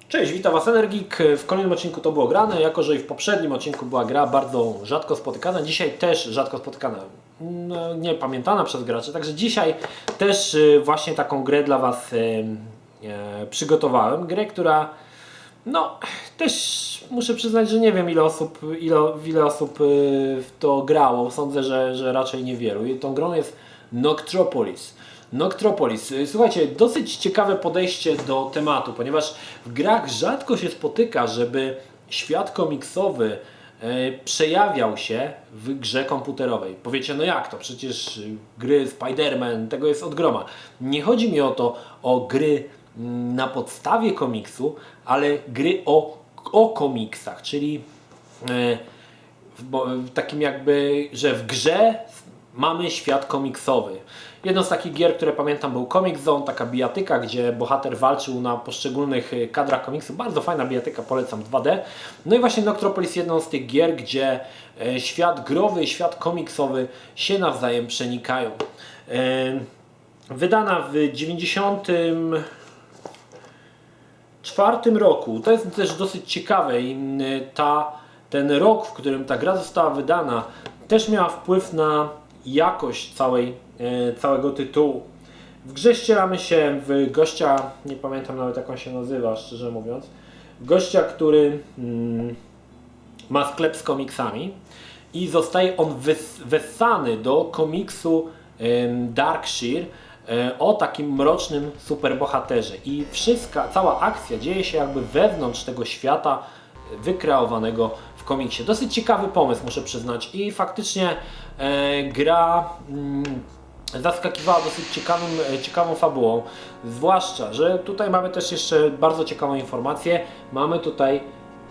Cześć, witam Was Energik. W kolejnym odcinku to było grane, jako że i w poprzednim odcinku była gra bardzo rzadko spotykana, dzisiaj też rzadko spotykana, nie pamiętana przez graczy, także dzisiaj też właśnie taką grę dla Was przygotowałem. Grę, która też muszę przyznać, że nie wiem ile osób w to grało, sądzę, że raczej niewielu. I tą grą jest Noctropolis. Noctropolis. Słuchajcie, dosyć ciekawe podejście do tematu, ponieważ w grach rzadko się spotyka, żeby świat komiksowy przejawiał się w grze komputerowej. Powiecie, no jak to? Przecież gry Spider-Man, tego jest od groma. Nie chodzi mi o gry na podstawie komiksu, ale gry o komiksach, czyli w takim jakby, że w grze mamy świat komiksowy. Jedną z takich gier, które pamiętam, był Comic Zone, taka bijatyka, gdzie bohater walczył na poszczególnych kadrach komiksu. Bardzo fajna bijatyka, polecam, 2D. No i właśnie Noctropolis jedną z tych gier, gdzie świat growy i świat komiksowy się nawzajem przenikają. Wydana w 1994 roku. To jest też dosyć ciekawe i ten rok, w którym ta gra została wydana, też miała wpływ na jakość całego tytułu. W grze ścielamy się w gościa, nie pamiętam nawet jak on się nazywa, szczerze mówiąc, gościa, który ma sklep z komiksami i zostaje on wessany do komiksu Darkshire o takim mrocznym superbohaterze i cała akcja dzieje się jakby wewnątrz tego świata wykreowanego w komiksie. Dosyć ciekawy pomysł, muszę przyznać, i faktycznie gra zaskakiwała dosyć ciekawą fabułą, zwłaszcza, że tutaj mamy też jeszcze bardzo ciekawą informację. Mamy tutaj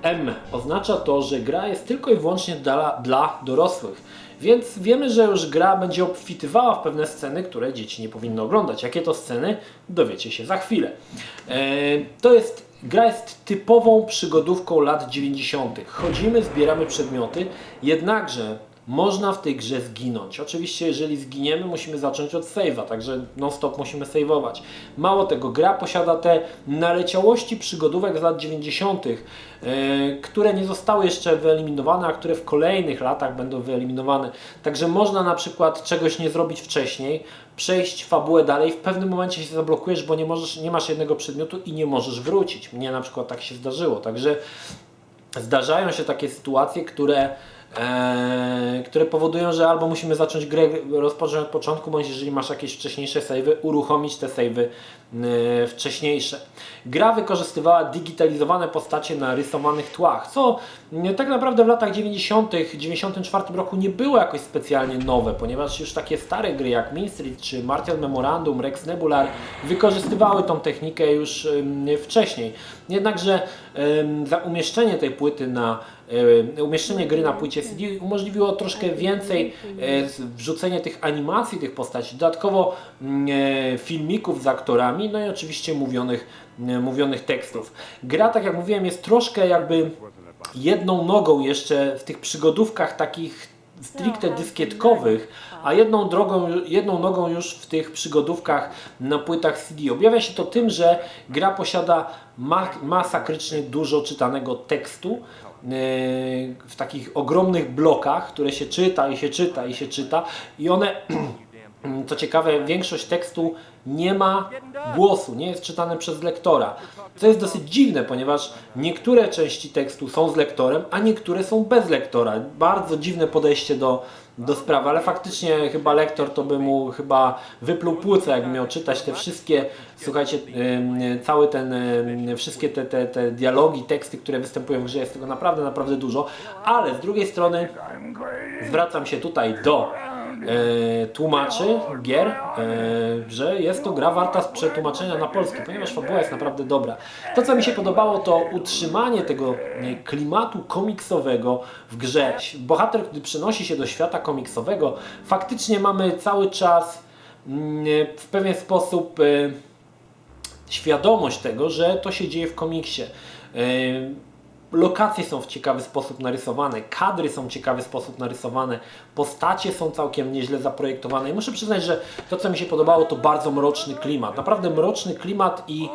M. Oznacza to, że gra jest tylko i wyłącznie dla dorosłych. Więc wiemy, że już gra będzie obfitywała w pewne sceny, które dzieci nie powinny oglądać. Jakie to sceny? Dowiecie się za chwilę. Gra jest typową przygodówką lat 90. Chodzimy, zbieramy przedmioty, jednakże można w tej grze zginąć. Oczywiście jeżeli zginiemy, musimy zacząć od save'a, także non-stop musimy save'ować. Mało tego, gra posiada te naleciałości przygodówek z lat 90., które nie zostały jeszcze wyeliminowane, a które w kolejnych latach będą wyeliminowane. Także można na przykład czegoś nie zrobić wcześniej, przejść fabułę dalej, w pewnym momencie się zablokujesz, bo nie masz jednego przedmiotu i nie możesz wrócić. Mnie na przykład tak się zdarzyło. Także zdarzają się takie sytuacje, które powodują, że albo musimy zacząć grę rozpocząć od początku, bądź jeżeli masz jakieś wcześniejsze save'y, uruchomić te save'y wcześniejsze. Gra wykorzystywała digitalizowane postacie na rysowanych tłach, co tak naprawdę w latach 90., w 1994 roku nie było jakoś specjalnie nowe, ponieważ już takie stare gry jak Mean Street czy Martian Memorandum, Rex Nebular wykorzystywały tą technikę już wcześniej. Jednakże za umieszczenie tej płyty umieszczenie gry na płycie CD umożliwiło troszkę więcej wrzucenie tych animacji tych postaci, dodatkowo filmików z aktorami, no i oczywiście mówionych tekstów. Gra, tak jak mówiłem, jest troszkę jakby jedną nogą jeszcze w tych przygodówkach takich stricte dyskietkowych, a jedną nogą już w tych przygodówkach na płytach CD. Objawia się to tym, że gra posiada masakrycznie dużo czytanego tekstu w takich ogromnych blokach, które się czyta i się czyta i się czyta, i one, co ciekawe, większość tekstu nie ma głosu, nie jest czytane przez lektora. Co jest dosyć dziwne, ponieważ niektóre części tekstu są z lektorem, a niektóre są bez lektora. bardzo dziwne podejście do sprawy, ale faktycznie chyba lektor to by mu chyba wypluł płuca, jakby miał czytać te wszystkie, słuchajcie, wszystkie te dialogi, teksty, które występują w grze, jest tego naprawdę, naprawdę dużo, ale z drugiej strony zwracam się tutaj do tłumaczy gier, że jest to gra warta przetłumaczenia na polski, ponieważ fabuła jest naprawdę dobra. To, co mi się podobało, to utrzymanie tego klimatu komiksowego w grze. Bohater, gdy przenosi się do świata komiksowego, faktycznie mamy cały czas w pewien sposób świadomość tego, że to się dzieje w komiksie. lokacje są w ciekawy sposób narysowane, kadry są w ciekawy sposób narysowane, postacie są całkiem nieźle zaprojektowane i muszę przyznać, że to co mi się podobało to bardzo mroczny klimat, naprawdę mroczny klimat i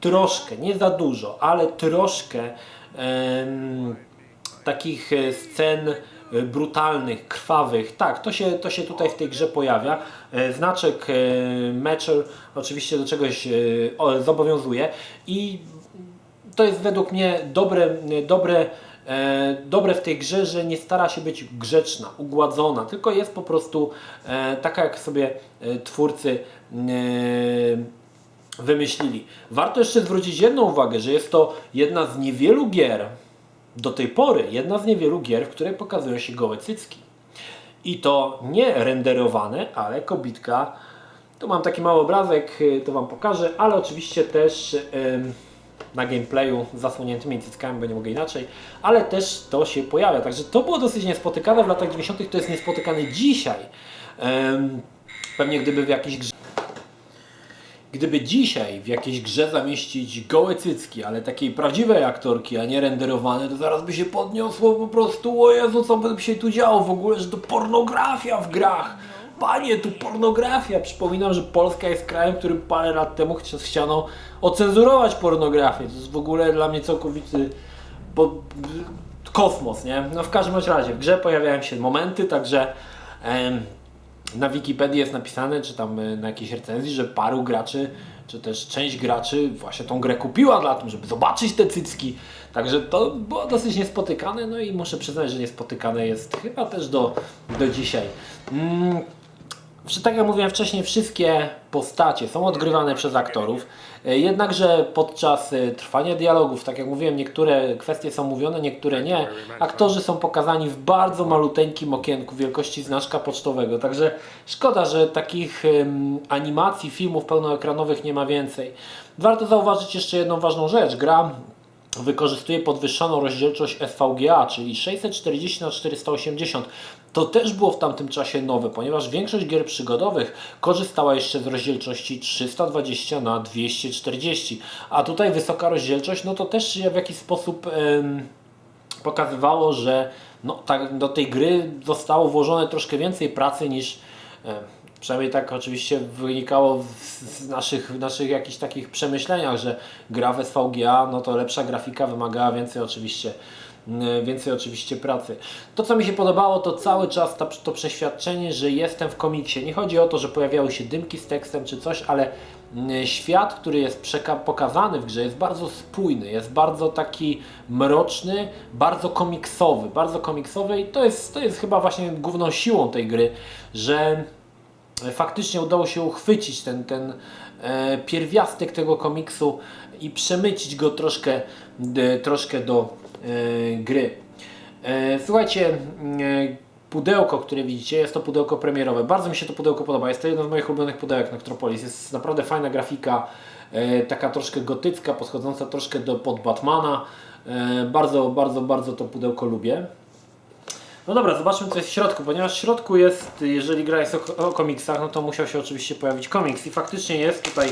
troszkę, nie za dużo, ale troszkę takich scen brutalnych, krwawych. Tak, to się tutaj w tej grze pojawia. Znaczek Mature oczywiście do czegoś zobowiązuje i to jest według mnie dobre w tej grze, że nie stara się być grzeczna, ugładzona, tylko jest po prostu taka, jak sobie twórcy wymyślili. Warto jeszcze zwrócić jedną uwagę, że jest to jedna z niewielu gier, do tej pory jedna z niewielu gier, w której pokazują się gołe cycki. I to nie renderowane, ale kobitka. Tu mam taki mały obrazek, to Wam pokażę, ale oczywiście też na gameplayu z zasłoniętymi cyckami, bo nie mogę inaczej, ale też to się pojawia. Także to było dosyć niespotykane w latach 90. To jest niespotykane dzisiaj. Pewnie Gdyby dzisiaj w jakiejś grze zamieścić gołe cycki, ale takiej prawdziwej aktorki, a nie renderowane, to zaraz by się podniosło po prostu, o Jezu, co by się tu działo w ogóle, że to pornografia w grach. Panie, tu pornografia. Przypominam, że Polska jest krajem, w którym parę lat temu chciano ocenzurować pornografię. To jest w ogóle dla mnie całkowity kosmos, nie? No w każdym razie w grze pojawiają się momenty, także na Wikipedii jest napisane, czy tam na jakiejś recenzji, że paru graczy, czy też część graczy właśnie tą grę kupiła dla tym, żeby zobaczyć te cycki. Także to było dosyć niespotykane, no i muszę przyznać, że niespotykane jest chyba też do dzisiaj. Tak jak mówiłem wcześniej, wszystkie postacie są odgrywane przez aktorów, jednakże podczas trwania dialogów, tak jak mówiłem, niektóre kwestie są mówione, niektóre nie. Aktorzy są pokazani w bardzo maluteńkim okienku wielkości znaczka pocztowego, także szkoda, że takich animacji, filmów pełnoekranowych nie ma więcej. Warto zauważyć jeszcze jedną ważną rzecz. Gra wykorzystuje podwyższoną rozdzielczość SVGA, czyli 640 x 480. To też było w tamtym czasie nowe, ponieważ większość gier przygodowych korzystała jeszcze z rozdzielczości 320 x 240. A tutaj wysoka rozdzielczość, no to też w jakiś sposób pokazywało, że no, tak, do tej gry zostało włożone troszkę więcej pracy niż przynajmniej tak oczywiście wynikało z naszych jakichś takich przemyśleniach, że gra w SVGA, no to lepsza grafika wymagała więcej oczywiście pracy. To co mi się podobało to cały czas to przeświadczenie, że jestem w komiksie. Nie chodzi o to, że pojawiały się dymki z tekstem czy coś, ale świat, który jest pokazany w grze jest bardzo spójny, jest bardzo taki mroczny, bardzo komiksowy i to jest chyba właśnie główną siłą tej gry, że faktycznie udało się uchwycić ten pierwiastek tego komiksu i przemycić go troszkę do gry. Słuchajcie, pudełko, które widzicie, jest to pudełko premierowe. Bardzo mi się to pudełko podoba. Jest to jedno z moich ulubionych pudełek Necropolis. Jest naprawdę fajna grafika, taka troszkę gotycka, podchodząca troszkę pod Batmana. Bardzo to pudełko lubię. No dobra, zobaczmy co jest w środku, ponieważ w środku jest, jeżeli gra jest o komiksach, no to musiał się oczywiście pojawić komiks i faktycznie jest tutaj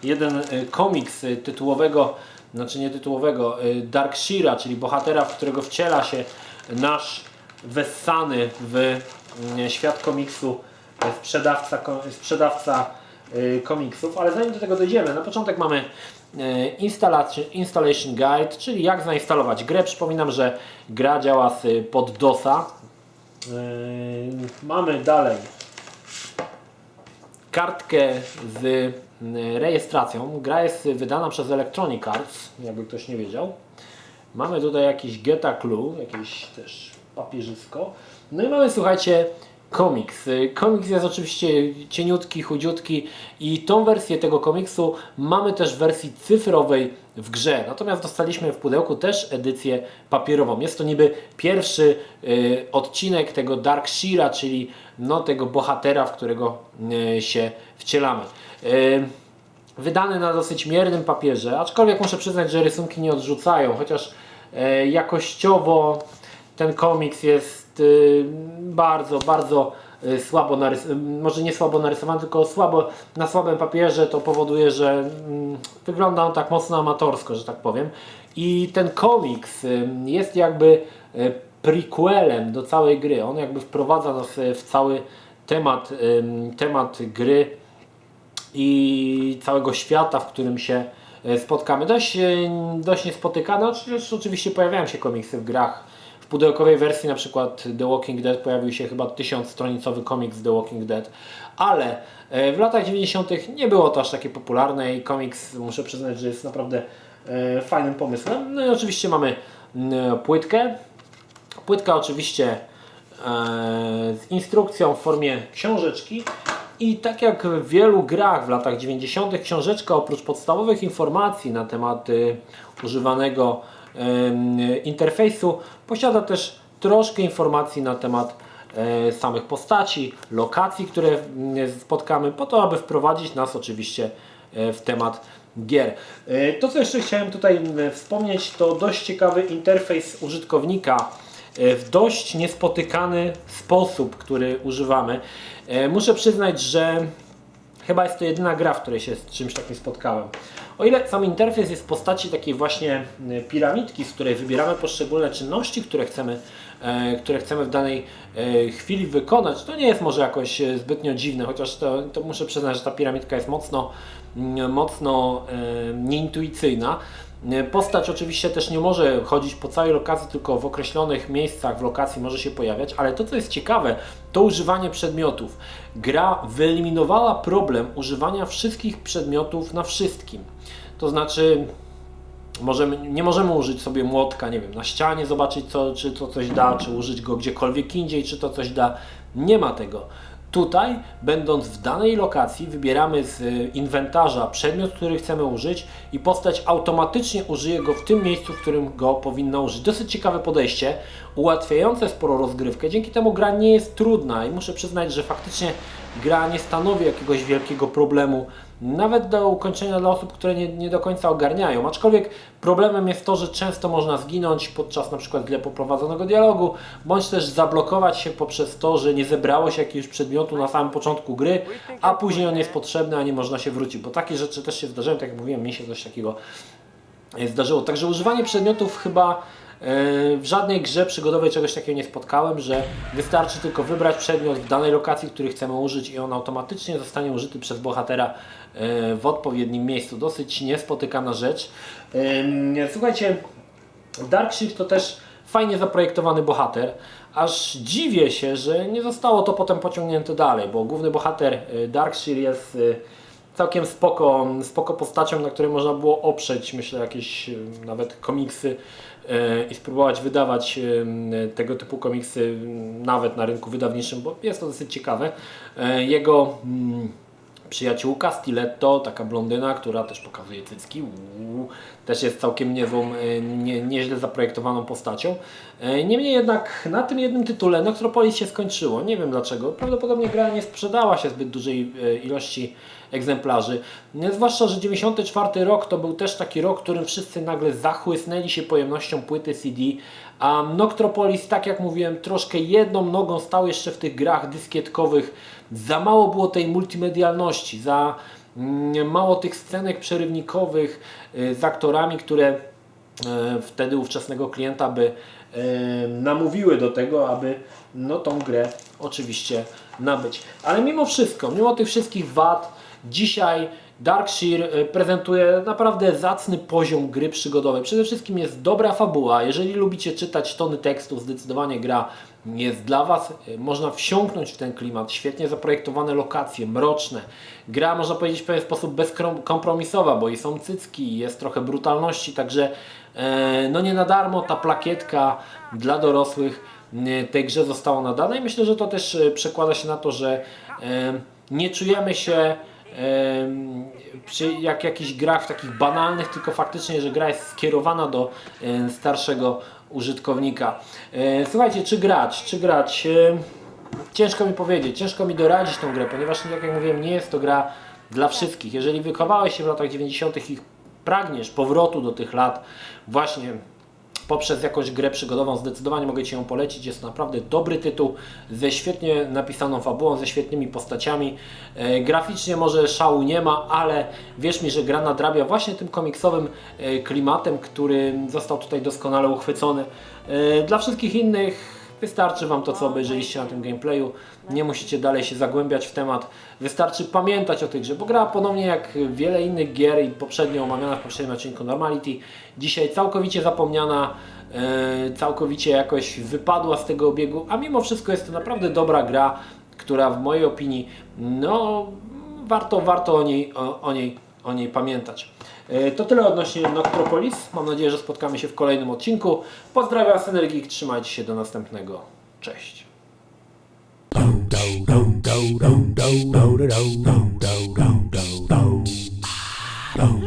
jeden komiks tytułowego, znaczy nie tytułowego, Darkseera, czyli bohatera, w którego wciela się nasz wessany w świat komiksu sprzedawca komiksów, ale zanim do tego dojdziemy, na początek mamy Installation Guide, czyli jak zainstalować grę. Przypominam, że gra działa pod DOS-a. Mamy dalej kartkę z rejestracją. Gra jest wydana przez Electronic Arts, jakby ktoś nie wiedział. Mamy tutaj jakiś Geta Clue, jakieś też papierzysko. No i mamy, słuchajcie, komiks. Komiks jest oczywiście cieniutki, chudziutki i tą wersję tego komiksu mamy też w wersji cyfrowej w grze. Natomiast dostaliśmy w pudełku też edycję papierową. Jest to niby pierwszy odcinek tego Darkseera, czyli no, tego bohatera, w którego się wcielamy. Wydany na dosyć miernym papierze, aczkolwiek muszę przyznać, że rysunki nie odrzucają, chociaż jakościowo ten komiks jest bardzo, bardzo słabo narysowany, może nie słabo narysowany, tylko na słabym papierze. To powoduje, że wygląda on tak mocno amatorsko, że tak powiem. I ten komiks jest jakby prequelem do całej gry. On jakby wprowadza nas w cały temat gry i całego świata, w którym się spotkamy. Dość niespotykane. Oczywiście pojawiają się komiksy w grach. W pudełkowej wersji na przykład The Walking Dead pojawił się chyba 1000-stronicowy komiks The Walking Dead, ale w latach 90. nie było to aż takie popularne i komiks, muszę przyznać, że jest naprawdę fajnym pomysłem. No i oczywiście mamy płytkę. Płytka oczywiście z instrukcją w formie książeczki i tak jak w wielu grach w latach 90. książeczka oprócz podstawowych informacji na temat używanego interfejsu posiada też troszkę informacji na temat samych postaci, lokacji, które spotkamy, po to, aby wprowadzić nas oczywiście w temat gier. To, co jeszcze chciałem tutaj wspomnieć, to dość ciekawy interfejs użytkownika w dość niespotykany sposób, który używamy. Muszę przyznać, że chyba jest to jedyna gra, w której się z czymś takim spotkałem. O ile sam interfejs jest w postaci takiej właśnie piramidki, z której wybieramy poszczególne czynności, które chcemy w danej chwili wykonać, to nie jest może jakoś zbytnio dziwne, chociaż to muszę przyznać, że ta piramidka jest mocno nieintuicyjna. Postać oczywiście też nie może chodzić po całej lokacji, tylko w określonych miejscach w lokacji może się pojawiać, ale to, co jest ciekawe, to używanie przedmiotów. Gra wyeliminowała problem używania wszystkich przedmiotów na wszystkim. To znaczy, nie możemy użyć sobie młotka, nie wiem, na ścianie, zobaczyć czy to coś da, czy użyć go gdziekolwiek indziej, czy to coś da. Nie ma tego. Tutaj, będąc w danej lokacji, wybieramy z inwentarza przedmiot, który chcemy użyć i postać automatycznie użyje go w tym miejscu, w którym go powinna użyć. Dosyć ciekawe podejście, ułatwiające sporo rozgrywkę. Dzięki temu gra nie jest trudna i muszę przyznać, że faktycznie gra nie stanowi jakiegoś wielkiego problemu, nawet do ukończenia dla osób, które nie do końca ogarniają. Aczkolwiek problemem jest to, że często można zginąć podczas na przykład źle poprowadzonego dialogu, bądź też zablokować się poprzez to, że nie zebrało się jakiegoś przedmiotu na samym początku gry, a później on jest potrzebny, a nie można się wrócić, bo takie rzeczy też się zdarzają, tak jak mówiłem, mi się coś takiego zdarzyło. Także używanie przedmiotów chyba w żadnej grze przygodowej czegoś takiego nie spotkałem, że wystarczy tylko wybrać przedmiot w danej lokacji, który chcemy użyć i on automatycznie zostanie użyty przez bohatera w odpowiednim miejscu. Dosyć niespotykana rzecz. Słuchajcie, Darkseid to też fajnie zaprojektowany bohater. Aż dziwię się, że nie zostało to potem pociągnięte dalej, bo główny bohater Darkseid jest całkiem spoko postacią, na której można było oprzeć, myślę, jakieś nawet komiksy i spróbować wydawać tego typu komiksy nawet na rynku wydawniczym, bo jest to dosyć ciekawe. Jego przyjaciółka Stiletto, taka blondyna, która też pokazuje cycki, też jest całkiem nieźle zaprojektowaną postacią. Niemniej jednak na tym jednym tytule Noctropolis się skończyło. Nie wiem dlaczego. Prawdopodobnie gra nie sprzedała się zbyt dużej ilości egzemplarzy. Zwłaszcza, że 94 rok to był też taki rok, w którym wszyscy nagle zachłysnęli się pojemnością płyty CD, a Noctropolis, tak jak mówiłem, troszkę jedną nogą stał jeszcze w tych grach dyskietkowych. Za mało było tej multimedialności, za mało tych scenek przerywnikowych z aktorami, które wtedy ówczesnego klienta by namówiły do tego, aby tą grę oczywiście nabyć. Ale mimo wszystko, mimo tych wszystkich wad, dzisiaj Darkseid prezentuje naprawdę zacny poziom gry przygodowej. Przede wszystkim jest dobra fabuła. Jeżeli lubicie czytać tony tekstów, zdecydowanie gra jest dla Was. Można wsiąknąć w ten klimat. Świetnie zaprojektowane lokacje, mroczne. Gra, można powiedzieć, w pewien sposób bezkompromisowa, bo i są cycki, jest trochę brutalności, także nie na darmo ta plakietka dla dorosłych tej grze została nadana i myślę, że to też przekłada się na to, że nie czujemy się jak jakichś grach takich banalnych, tylko faktycznie, że gra jest skierowana do starszego użytkownika. Słuchajcie, czy grać? Ciężko mi powiedzieć, ciężko mi doradzić tą grę, ponieważ tak jak mówiłem, nie jest to gra dla wszystkich. Jeżeli wychowałeś się w latach 90. i pragniesz powrotu do tych lat właśnie poprzez jakąś grę przygodową zdecydowanie mogę Ci ją polecić. Jest to naprawdę dobry tytuł ze świetnie napisaną fabułą, ze świetnymi postaciami. Graficznie może szału nie ma, ale wierz mi, że gra nadrabia właśnie tym komiksowym klimatem, który został tutaj doskonale uchwycony. Dla wszystkich innych wystarczy Wam to, co obejrzeliście na tym gameplayu. Nie musicie dalej się zagłębiać w temat. Wystarczy pamiętać o tej grze, bo gra podobnie jak wiele innych gier i poprzednio omawiana w poprzednim odcinku Normality, dzisiaj całkowicie zapomniana, całkowicie jakoś wypadła z tego obiegu, a mimo wszystko jest to naprawdę dobra gra, która w mojej opinii, no warto o niej pamiętać. To tyle odnośnie Noctropolis. Mam nadzieję, że spotkamy się w kolejnym odcinku. Pozdrawiam z Energik, trzymajcie się, do następnego. Cześć.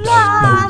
Mom!